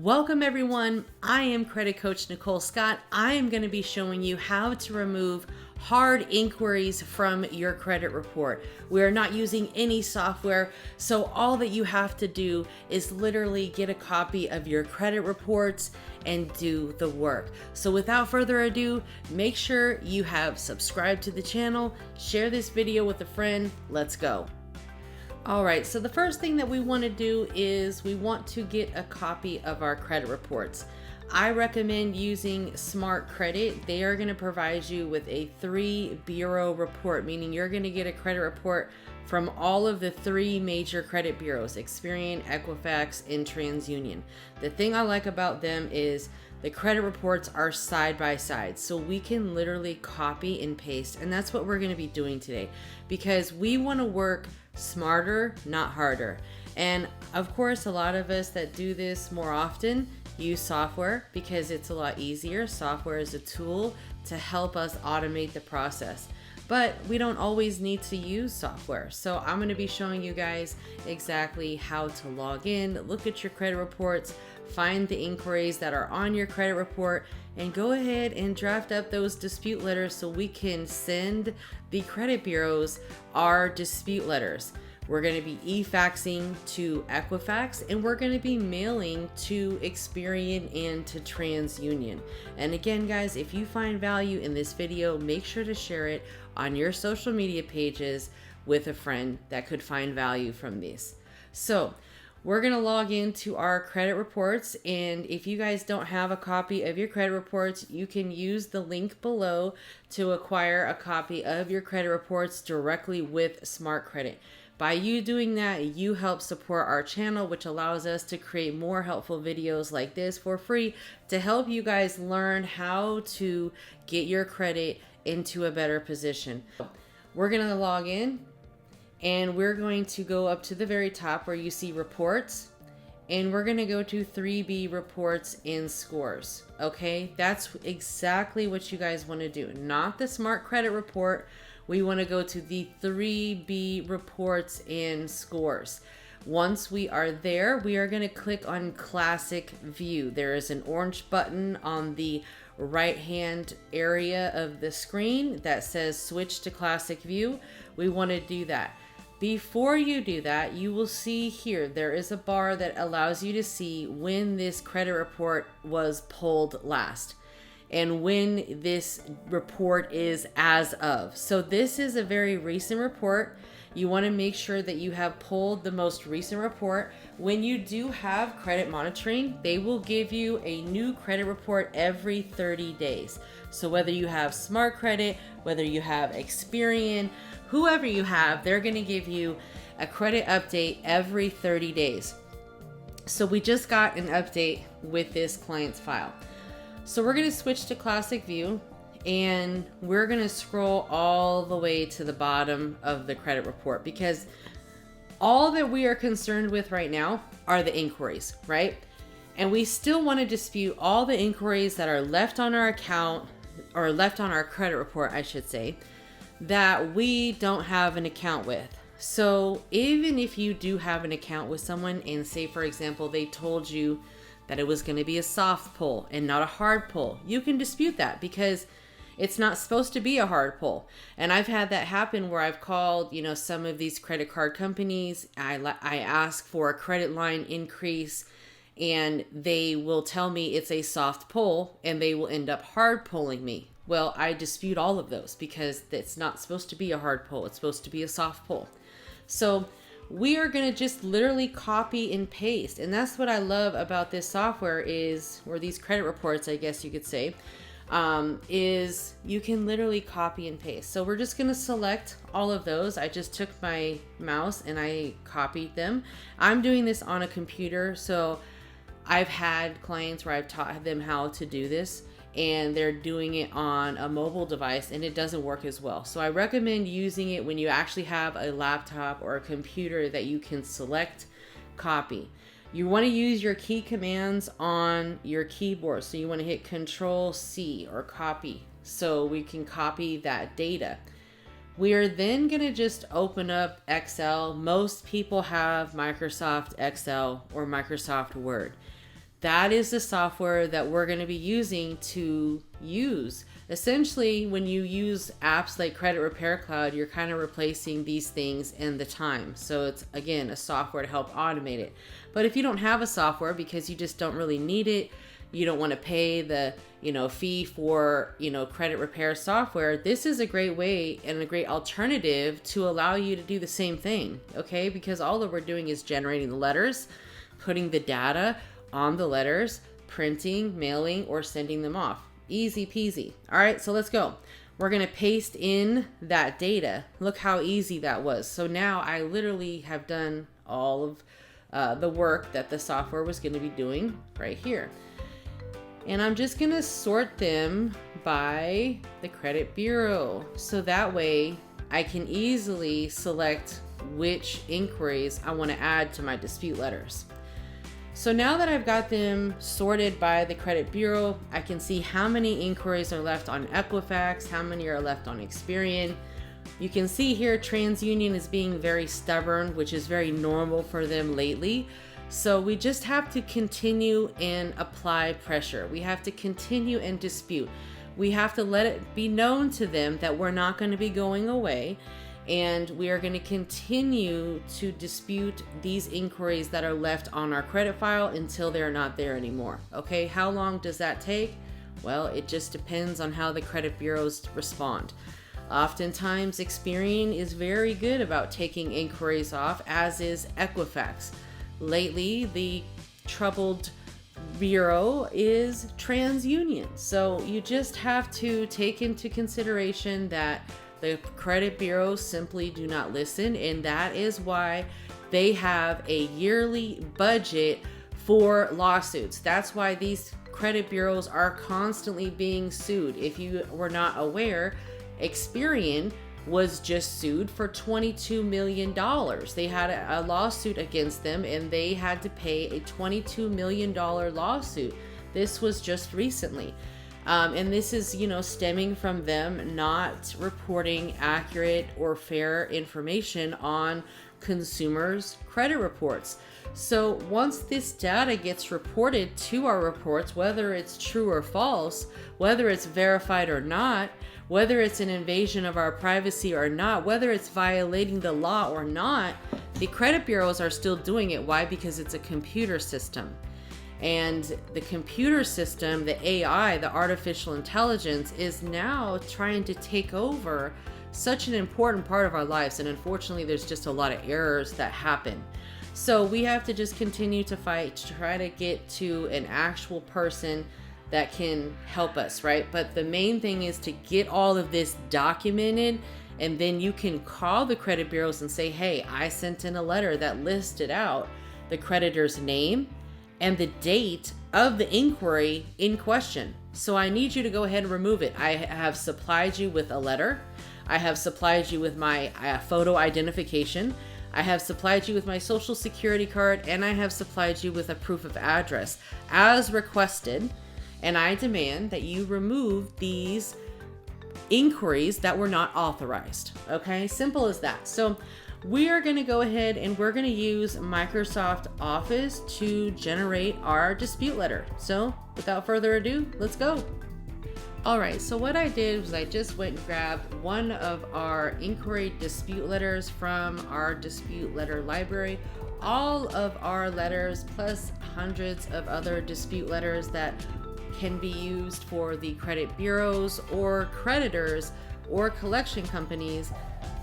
Welcome everyone. I am Credit Coach Nicole Scott. I am going to be showing you how to remove hard inquiries from your credit report. We are not using any software, so all that you have to do is literally get a copy of your credit reports and do the work. So without further ado, make sure you have subscribed to the channel, share this video with a friend. Let's go. All right, so the first thing that we want to do is we want to get a copy of our credit reports. I recommend using Smart Credit. They are going to provide you with a 3-bureau report, meaning you're going to get a credit report from all of the 3 major credit bureaus, Experian, Equifax, and TransUnion. The thing I like about them is the credit reports are side by side, so we can literally copy and paste, and that's what we're going to be doing today because we want to work smarter, not harder. And of course, a lot of us that do this more often use software because it's a lot easier. Software is a tool to help us automate the process, but we don't always need to use software. So I'm going to be showing you guys exactly how to log in, look at your credit reports, find the inquiries that are on your credit report, and go ahead and draft up those dispute letters so we can send the credit bureaus our dispute letters. We're going to be efaxing to Equifax, and we're going to be mailing to Experian and to TransUnion. And again, guys, if you find value in this video, make sure to share it on your social media pages with a friend that could find value from this. So we're going to log into our credit reports, and if you guys don't have a copy of your credit reports, you can use the link below to acquire a copy of your credit reports directly with Smart Credit. By you doing that, you help support our channel, which allows us to create more helpful videos like this for free to help you guys learn how to get your credit into a better position. We're going to log in, and we're going to go up to the very top where you see reports, and we're going to go to 3B reports and scores. Okay, that's exactly what you guys want to do, not the Smart Credit report. We want to go to the 3B reports and scores. Once we are there, we are going to click on Classic View. There is an orange button on the right hand area of the screen that says Switch to Classic View. We want to do that. Before you do that, you will see here there is a bar that allows you to see when this credit report was pulled last and when this report is as of. So this is a very recent report. You want to make sure that you have pulled the most recent report. When you do have credit monitoring, they will give you a new credit report every 30 days. So whether you have Smart Credit, whether you have Experian, whoever you have, they're going to give you a credit update every 30 days. So we just got an update with this client's file. So we're going to switch to Classic View, and we're going to scroll all the way to the bottom of the credit report because all that we are concerned with right now are the inquiries, right? And we still want to dispute all the inquiries that are left on our account, or left on our credit report, I should say, that we don't have an account with. So even if you do have an account with someone, and say for example they told you that it was going to be a soft pull and not a hard pull, you can dispute that because it's not supposed to be a hard pull. And I've had that happen where I've called, some of these credit card companies. I ask for a credit line increase, and they will tell me it's a soft pull, and they will end up hard pulling me. Well, I dispute all of those because it's not supposed to be a hard pull. It's supposed to be a soft pull. So we are going to just literally copy and paste. And that's what I love about this software or these credit reports, I guess you could say, is you can literally copy and paste. So we're just going to select all of those. I just took my mouse and I copied them. I'm doing this on a computer. So I've had clients where I've taught them how to do this, and they're doing it on a mobile device and it doesn't work as well. So I recommend using it when you actually have a laptop or a computer that you can select copy. You want to use your key commands on your keyboard. So you want to hit Control C or copy so we can copy that data. We are then going to just open up Excel. Most people have Microsoft Excel or Microsoft Word. that is the software that we're going to be using to use. Essentially, when you use apps like Credit Repair Cloud, you're kind of replacing these things and the time. So it's, again, a software to help automate it. But if you don't have a software because you just don't really need it, you don't want to pay the, fee for, credit repair software, this is a great way and a great alternative to allow you to do the same thing, okay? Because all that we're doing is generating the letters, putting the data on the letters, printing, mailing, or sending them off. Easy peasy. All right, so let's go. We're going to paste in that data. Look how easy that was. So now I literally have done all of the work that the software was going to be doing right here. And I'm just going to sort them by the credit bureau. So that way I can easily select which inquiries I want to add to my dispute letters. So now that I've got them sorted by the credit bureau, I can see how many inquiries are left on Equifax, how many are left on Experian. You can see here TransUnion is being very stubborn, which is very normal for them lately. So we just have to continue and apply pressure. We have to continue and dispute. We have to let it be known to them that we're not going to be going away, and we are going to continue to dispute these inquiries that are left on our credit file until they're not there anymore. Okay, how long does that take? Well, it just depends on how the credit bureaus respond. Oftentimes, Experian is very good about taking inquiries off, as is Equifax. Lately, the troubled bureau is TransUnion. So you just have to take into consideration that the credit bureaus simply do not listen, and that is why they have a yearly budget for lawsuits. That's why these credit bureaus are constantly being sued. If you were not aware, Experian was just sued for $22 million. They had a lawsuit against them, and they had to pay a $22 million lawsuit. This was just recently. And this is, stemming from them not reporting accurate or fair information on consumers' credit reports. So once this data gets reported to our reports, whether it's true or false, whether it's verified or not, whether it's an invasion of our privacy or not, whether it's violating the law or not, the credit bureaus are still doing it. Why? Because it's a computer system. And the computer system, the AI, the artificial intelligence, is now trying to take over such an important part of our lives. And unfortunately, there's just a lot of errors that happen. So we have to just continue to fight to try to get to an actual person that can help us, right? But the main thing is to get all of this documented, and then you can call the credit bureaus and say, hey, I sent in a letter that listed out the creditor's name and the date of the inquiry in question. So I need you to go ahead and remove it. I have supplied you with a letter. I have supplied you with my photo identification. I have supplied you with my social security card, and I have supplied you with a proof of address as requested. And I demand that you remove these inquiries that were not authorized. Okay, simple as that. So we are going to go ahead and we're going to use Microsoft Office to generate our dispute letter. So without further ado, let's go. All right, so what I did was I just went and grabbed one of our inquiry dispute letters from our dispute letter library. All of our letters plus hundreds of other dispute letters that can be used for the credit bureaus or creditors or collection companies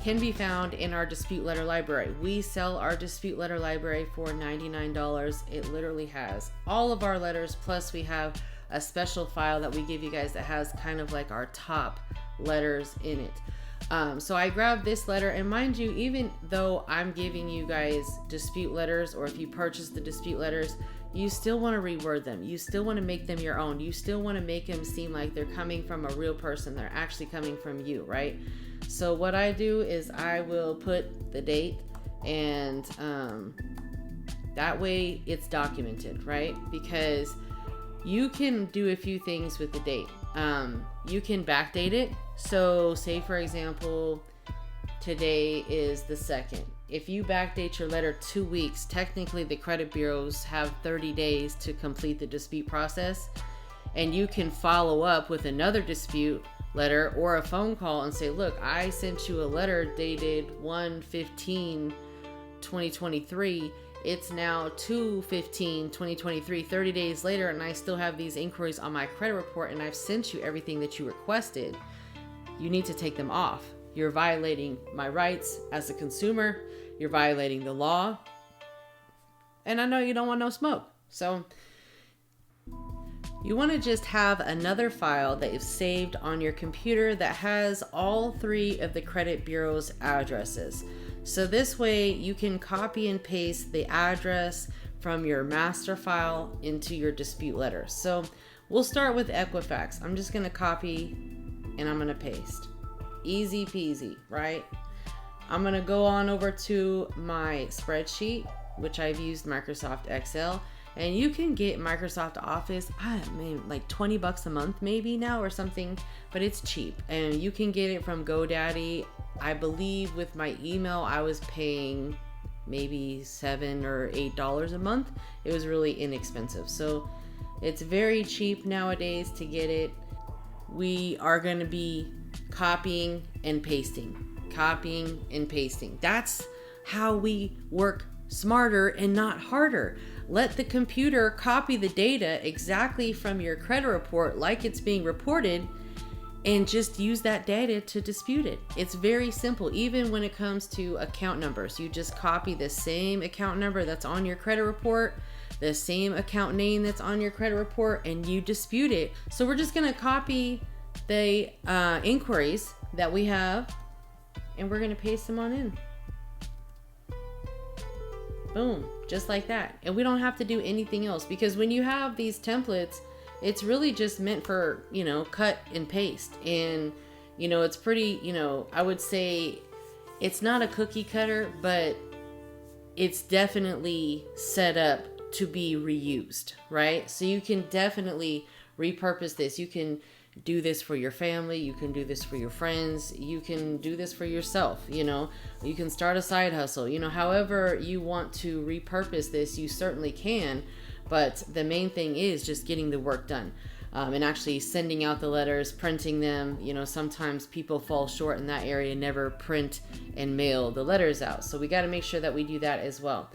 can be found in our dispute letter library. We sell our dispute letter library for $99. It literally has all of our letters, plus we have a special file that we give you guys that has kind of like our top letters in it. So I grabbed this letter, and mind you, even though I'm giving you guys dispute letters, or if you purchase the dispute letters, you still want to reword them. You still want to make them your own. You still want to make them seem like they're coming from a real person. They're actually coming from you, right? So what I do is I will put the date, and that way it's documented, right? Because you can do a few things with the date. You can backdate it. So say, for example, today is the 2nd. if you backdate your letter 2 weeks, technically the credit bureaus have 30 days to complete the dispute process, and you can follow up with another dispute letter or a phone call and say, look, I sent you a letter dated 1/15/2023. It's now 2/15/2023, 30 days later, and I still have these inquiries on my credit report, and I've sent you everything that you requested. You need to take them off. You're violating my rights as a consumer. You're violating the law. And I know you don't want no smoke. So you want to just have another file that is saved on your computer that has all 3 of the credit bureau's addresses. So this way you can copy and paste the address from your master file into your dispute letter. So we'll start with Equifax. I'm just going to copy and I'm going to paste. Easy peasy, right? I'm going to go on over to my spreadsheet, which I've used Microsoft Excel. And you can get Microsoft Office, like $20 a month maybe now or something, but it's cheap. And you can get it from GoDaddy. I believe with my email, I was paying maybe $7 or $8 a month. It was really inexpensive. So it's very cheap nowadays to get it. We are going to be copying and pasting. That's how we work smarter and not harder. Let the computer copy the data exactly from your credit report like it's being reported, and just use that data to dispute it. It's very simple. Even when it comes to account numbers, you just copy the same account number that's on your credit report, the same account name that's on your credit report, and you dispute it. So we're just going to copy the inquiries that we have, and we're going to paste them on in. Boom, just like that. And we don't have to do anything else, because when you have these templates, it's really just meant for, cut and paste. And, it's pretty, I would say it's not a cookie cutter, but it's definitely set up to be reused, right? So you can definitely repurpose this. You can do this for your family. You can do this for your friends. You can do this for yourself. You can start a side hustle. However you want to repurpose this, you certainly can. But the main thing is just getting the work done, and actually sending out the letters, printing them. Sometimes people fall short in that area, never print and mail the letters out. So we got to make sure that we do that as well.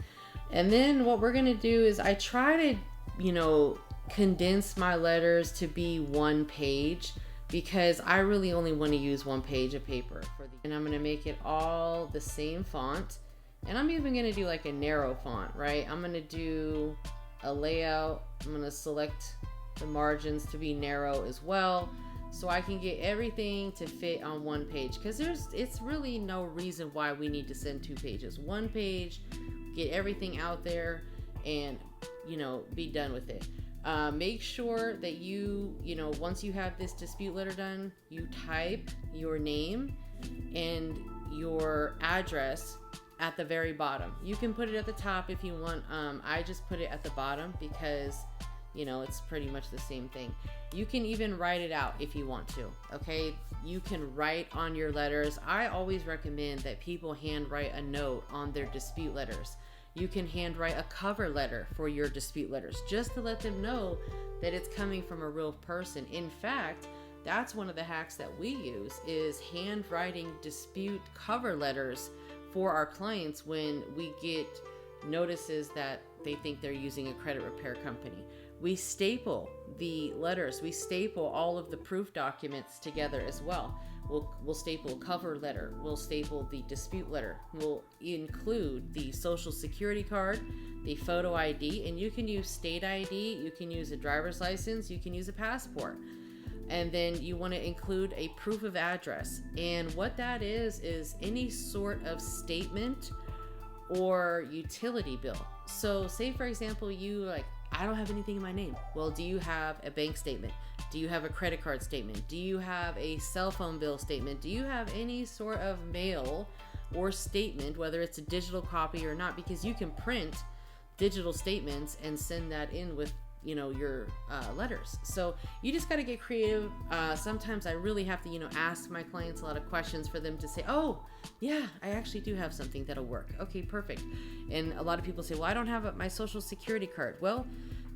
And then what we're going to do is I try to, condense my letters to be 1 page, because I really only want to use 1 page of paper and I'm going to make it all the same font. And I'm even going to do like a narrow font, right? I'm going to do a layout. I'm going to select the margins to be narrow as well, so I can get everything to fit on 1 page, because it's really no reason why we need to send 2 pages. 1 page, get everything out there, and be done with it. Make sure that once you have this dispute letter done, you type your name and your address at the very bottom. You can put it at the top if you want. I just put it at the bottom because, it's pretty much the same thing. You can even write it out if you want to, okay? You can write on your letters. I always recommend that people handwrite a note on their dispute letters. You can handwrite a cover letter for your dispute letters, just to let them know that it's coming from a real person. In fact, that's one of the hacks that we use, is handwriting dispute cover letters for our clients when we get notices that they think they're using a credit repair company. We staple the letters. We staple all of the proof documents together as well. We'll staple a cover letter. We'll staple the dispute letter. We'll include the social security card, the photo ID, and you can use state ID. You can use a driver's license. You can use a passport. And then you want to include a proof of address. And what that is any sort of statement or utility bill. So say, for example, I don't have anything in my name. Well, do you have a bank statement? Do you have a credit card statement? Do you have a cell phone bill statement? Do you have any sort of mail or statement, whether it's a digital copy or not? Because you can print digital statements and send that in with your letters. So you just got to get creative. Sometimes I really have to, ask my clients a lot of questions for them to say, oh yeah, I actually do have something that'll work. Okay, perfect. And a lot of people say, well, I don't have my social security card. Well,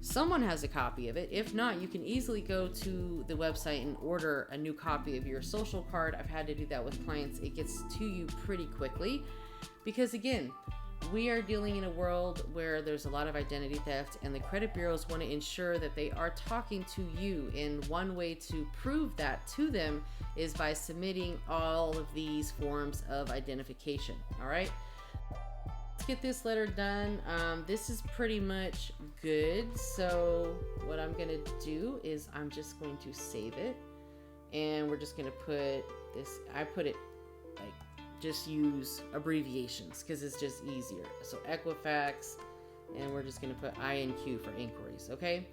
someone has a copy of it. If not, you can easily go to the website and order a new copy of your social card. I've had to do that with clients. It gets to you pretty quickly because, again, we are dealing in a world where there's a lot of identity theft, and the credit bureaus want to ensure that they are talking to you. And one way to prove that to them is by submitting all of these forms of identification. All right. Let's get this letter done. This is pretty much good. So what I'm going to do is I'm just going to save it, and we're just going to put this, I put it like, just use abbreviations because it's just easier. So Equifax, and we're just going to put INQ for inquiries. Okay.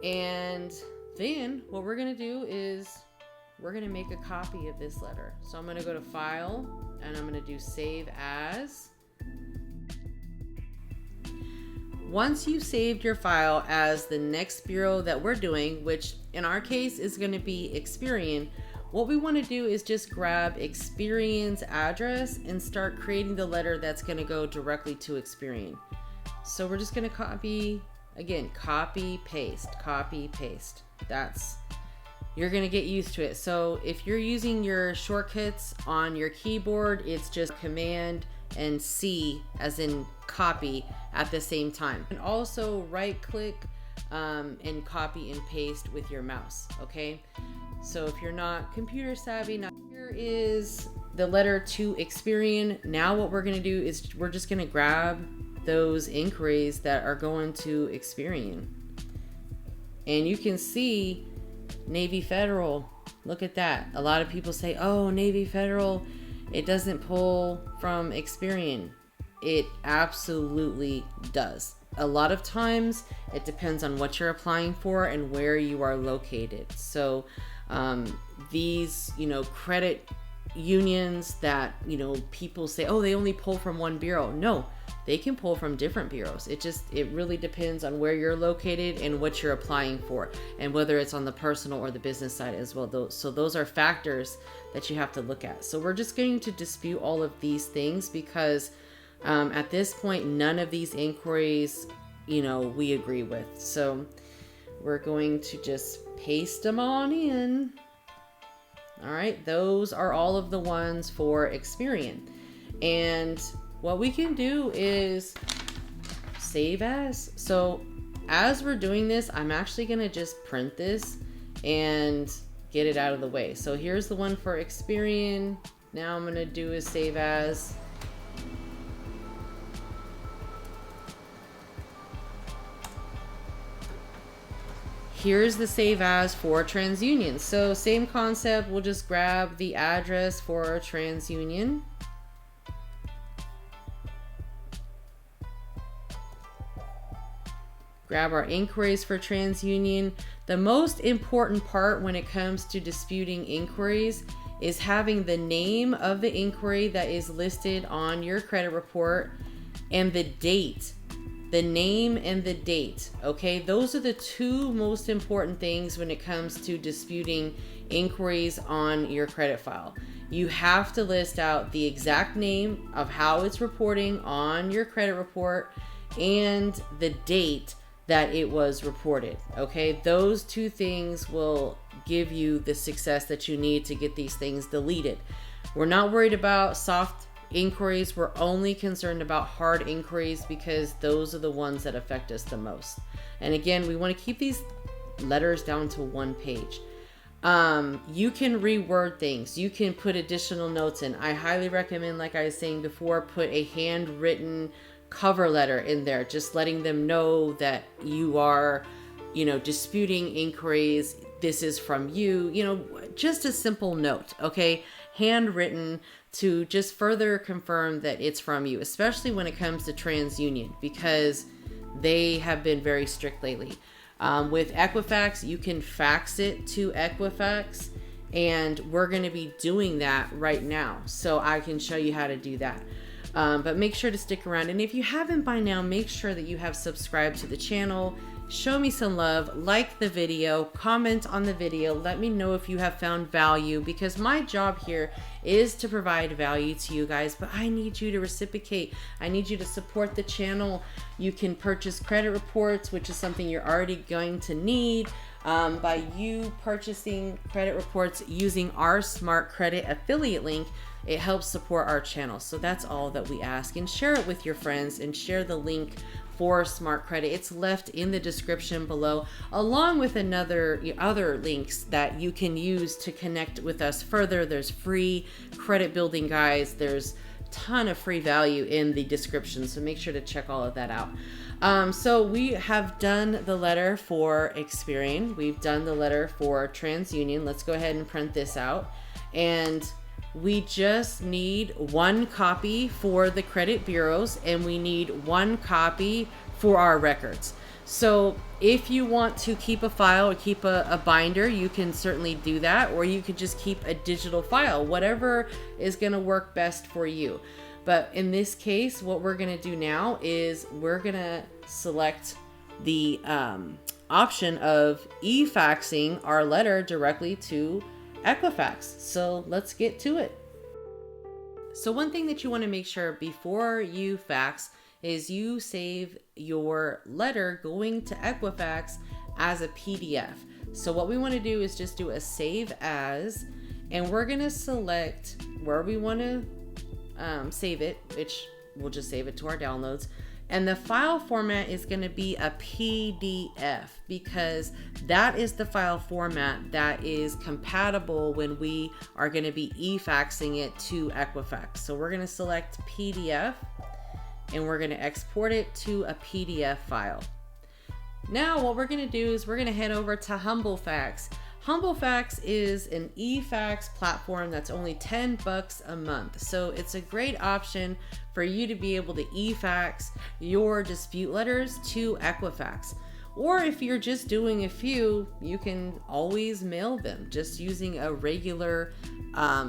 And then what we're going to do is we're going to make a copy of this letter. So I'm going to go to File, and I'm going to do Save As. Once you've saved your file as the next bureau that we're doing, which in our case is going to be Experian, what we want to do is just grab Experian's address and start creating the letter that's going to go directly to Experian. So we're just going to copy, again, copy, paste. You're going to get used to it. So if you're using your shortcuts on your keyboard, it's just Command and C as in copy at the same time. And also right click and copy and paste with your mouse. Okay. So if you're not computer savvy, now here is the letter to Experian. Now what we're going to do is we're just going to grab those inquiries that are going to Experian. And you can see Navy Federal. Look at that. A lot of people say, oh, Navy Federal, it doesn't pull from Experian. It absolutely does. A lot of times it depends on what you're applying for and where you are located. So these, credit unions that, people say, oh, they only pull from one bureau. No, they can pull from different bureaus. It really depends on where you're located and what you're applying for, and whether it's on the personal or the business side as well. So those are factors that you have to look at. So we're just going to dispute all of these things because at this point, none of these inquiries, we agree with. So we're going to just paste them on in. All right, those are all of the ones for Experian. And what we can do is save as. So as we're doing this, I'm actually going to just print this and get it out of the way. So here's the one for Experian. Now I'm going to do is save as. Here's the save as for TransUnion. So same concept, we'll just grab the address for TransUnion. Grab our inquiries for TransUnion. The most important part when it comes to disputing inquiries is having the name of the inquiry that is listed on your credit report and the date. The name and the date. Okay, those are the two most important things when it comes to disputing inquiries on your credit file. You have to list out the exact name of how it's reporting on your credit report and the date that it was reported. Okay, those two things will give you the success that you need to get these things deleted. We're not worried about soft inquiries. We're only concerned about hard inquiries because those are the ones that affect us the most. And again, we want to keep these letters down to one page. You can reword things. You can put additional notes in. I highly recommend, like I was saying before, put a handwritten cover letter in there, just letting them know that you are, disputing inquiries. This is from you, just a simple note. Okay. Handwritten to just further confirm that it's from you, especially when it comes to TransUnion, because they have been very strict lately. With Equifax, you can fax it to Equifax, and we're going to be doing that right now. So I can show you how to do that. But make sure to stick around. And if you haven't by now, make sure that you have subscribed to the channel. show me some love, like the video, comment on the video, let me know if you have found value, because my job here is to provide value to you guys, but I need you to reciprocate. I need you to support the channel. You can purchase credit reports, which is something you're already going to need. By you purchasing credit reports using our Smart Credit affiliate link, it helps support our channel. So that's all that we ask, and share it with your friends and share the link for Smart Credit. It's left in the description below, along with other links that you can use to connect with us further. There's free credit building guides. There's a ton of free value in the description, so make sure to check all of that out. So we have done the letter for Experian. We've done the letter for TransUnion. Let's go ahead and print this out. And we just need one copy for the credit bureaus, and we need one copy for our records. So if you want to keep a file or keep a binder, you can certainly do that, or you could just keep a digital file, whatever is going to work best for you. But in this case, what we're going to do now is we're going to select the option of Efaxing our letter directly to Equifax. So let's get to it. So one thing that you want to make sure before you fax is you save your letter going to Equifax as a PDF. So what we want to do is just do a save as, and we're going to select where we want to save it, which we'll just save it to our downloads. And the file format is going to be a PDF, because that is the file format that is compatible when we are going to be e-faxing it to Equifax. So we're going to select PDF, and we're going to export it to a PDF file. Now what we're going to do is we're going to head over to HumbleFax. HumbleFax is an e-fax platform that's only $10 a month. So it's a great option for you to be able to e-fax your dispute letters to Equifax. Or if you're just doing a few, you can always mail them just using a regular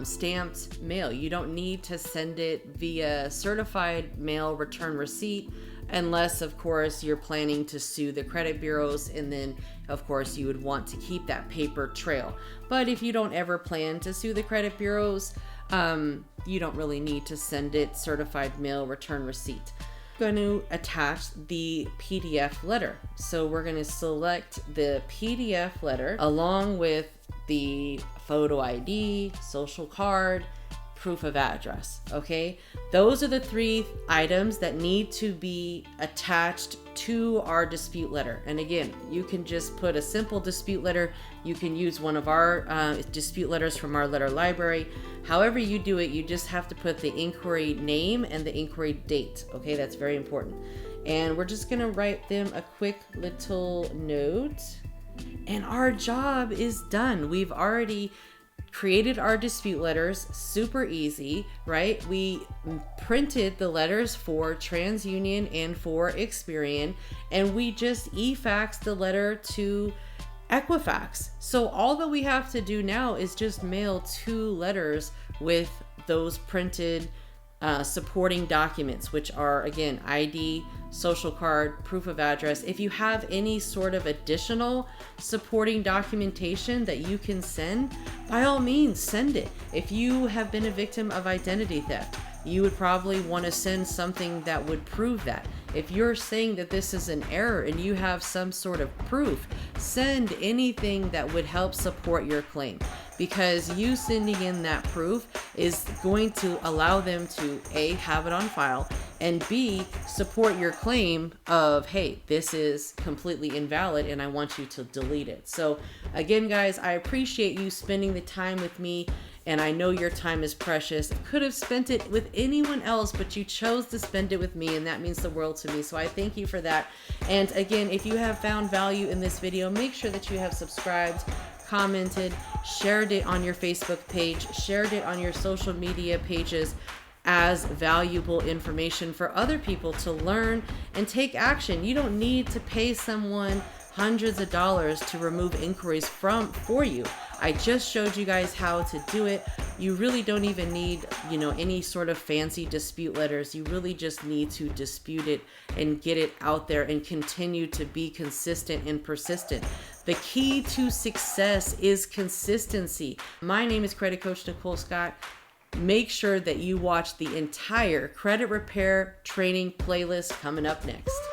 stamped mail. You don't need to send it via certified mail return receipt, unless of course you're planning to sue the credit bureaus, and then of course you would want to keep that paper trail. But if you don't ever plan to sue the credit bureaus, you don't really need to send it certified mail return receipt. I'm going to attach the PDF letter. So we're going to select the PDF letter along with the photo ID, social card, proof of address. Okay, those are the three items that need to be attached to our dispute letter. And again, you can just put a simple dispute letter. You can use one of our dispute letters from our letter library. However you do it, you just have to put the inquiry name and the inquiry date. Okay, that's very important. And we're just gonna write them a quick little note, and our job is done. We've already created our dispute letters, super easy, right? We printed the letters for TransUnion and for Experian, and we just e-faxed the letter to Equifax. So all that we have to do now is just mail 2 letters with those printed supporting documents, which are again ID, social card, proof of address. If you have any sort of additional supporting documentation that you can send, by all means send it. If you have been a victim of identity theft, you would probably want to send something that would prove that. If you're saying that this is an error and you have some sort of proof, send anything that would help support your claim, because you sending in that proof is going to allow them to A, have it on file, and B, support your claim of, hey, this is completely invalid and I want you to delete it. So again, guys, I appreciate you spending the time with me, and I know your time is precious. I could have spent it with anyone else, but you chose to spend it with me, and that means the world to me. So I thank you for that. And again, if you have found value in this video, make sure that you have subscribed, commented, shared it on your Facebook page, shared it on your social media pages as valuable information for other people to learn and take action. You don't need to pay someone hundreds of dollars to remove inquiries for you. I just showed you guys how to do it. You really don't even need, any sort of fancy dispute letters. You really just need to dispute it and get it out there and continue to be consistent and persistent. The key to success is consistency. My name is Credit Coach Nicole Scott. Make sure that you watch the entire credit repair training playlist coming up next.